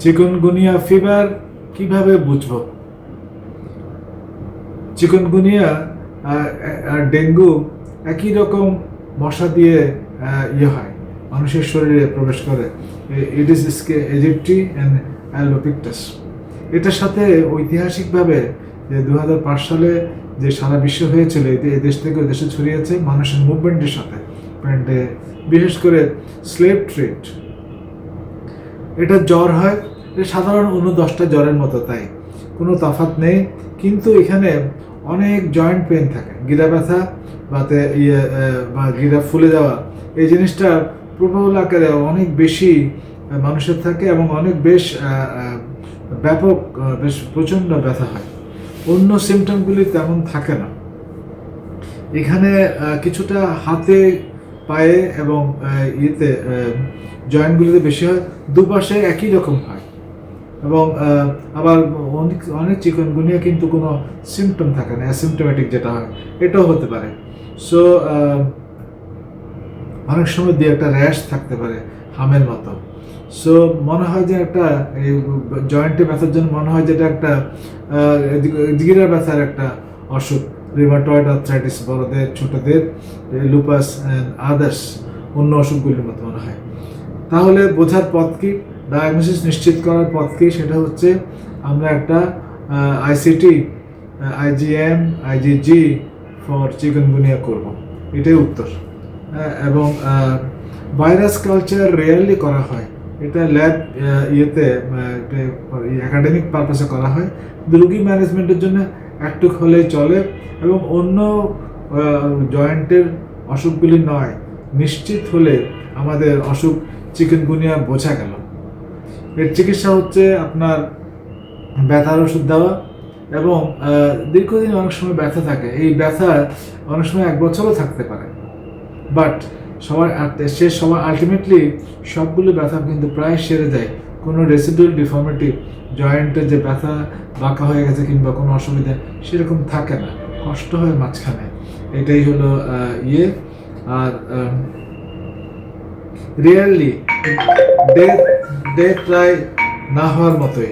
Chikungunya fever কিভাবে বুঝবো? Chikungunya আর dengue একই রকম মশা দিয়ে হয়, মানুষের শরীরে প্রবেশ করে। Aedes aegypti and albopictus. এটার সাথে ঐতিহাসিকভাবে যে 2005 সালে যে সারা বিশ্ব হয়েছিল, এই দেশ থেকে ওই দেশে ছড়িয়েছে মানুষের মুভমেন্টের সাথে, বিশেষ করে স্লেভ ট্রেড। এটা জ্বর হয়, এটা সাধারণ অন্য 10টা জ্বরের মতো, তাই কোনো তফাৎ নেই। কিন্তু এখানে অনেক জয়েন্ট পেন থাকে, গিরা ব্যথা বা গিরা ফুলে যাওয়া, এই জিনিসটা প্রবল আকারে অনেক বেশি মানুষের থাকে এবং অনেক ব্যাপক, বেশ প্রচণ্ড ব্যথা হয়। অন্য সিমটমগুলি তেমন থাকে না। এখানে কিছুটা হাতে, পায়ে এবং জয়েন্টগুলিতে বেশি হয়, দুপাশে একই রকম হয়। এবং আবার অনেক চিকুনগুনিয়া কিন্তু কোনো সিমটম থাকে না, অ্যাসিমটোমেটিক যেটা হয়, এটাও হতে পারে। সো অনেক সময় দিয়ে একটা র্যাশ থাকতে পারে হামের মতো। সো মনে হয় যে একটা এই জয়েন্টে ব্যথার জন্য মনে হয় যে এটা একটা গিরা ব্যথার একটা অসুখ, রিউমাটয়েড আর্থ্রাইটিস বড়দের, ছোটদের, লুপাস অ্যান্ড আদার্স অন্য অসুখগুলির মতো মনে হয়। তাহলে বোঝার পথ কি, ডায়াগনোসিস নিশ্চিত করার পথ কি? সেটা হচ্ছে আমরা একটা ICT, IgM, IgG for chikungunya করব, এটাই উত্তর। এবং ভাইরাস কালচার রেয়ারলি করা হয়, এটা ল্যাব একাডেমিক পারপাসে করা হয়। রোগী ম্যানেজমেন্টের জন্য একটু হলেই চলে, এবং অন্য জয়েন্টের অসুখগুলি নয়, নিশ্চিত হলে আমাদের অসুখ চিকুনগুনিয়া বোঝা গেল। এর চিকিৎসা হচ্ছে আপনার ব্যথার ওষুধ দেওয়া, এবং দীর্ঘদিন অনেক সময় ব্যথা থাকে, এই ব্যথা অনেক সময় 1 বছরও থাকতে পারে, বাট সবার আলটিমেটলি সবগুলো ব্যথা কিন্তু প্রায় সেরে যায়। কোনো রেসিডুয়াল ডিফর্মিটি, জয়েন্টে যে ব্যথা বাঁকা হয়ে গেছে কিংবা কোনো অসুবিধা সেরকম থাকে না, কষ্ট হয় মাঝখানে, এটাই হলো আর রিয়েলি ডেথ প্রায় না হওয়ার মতোই।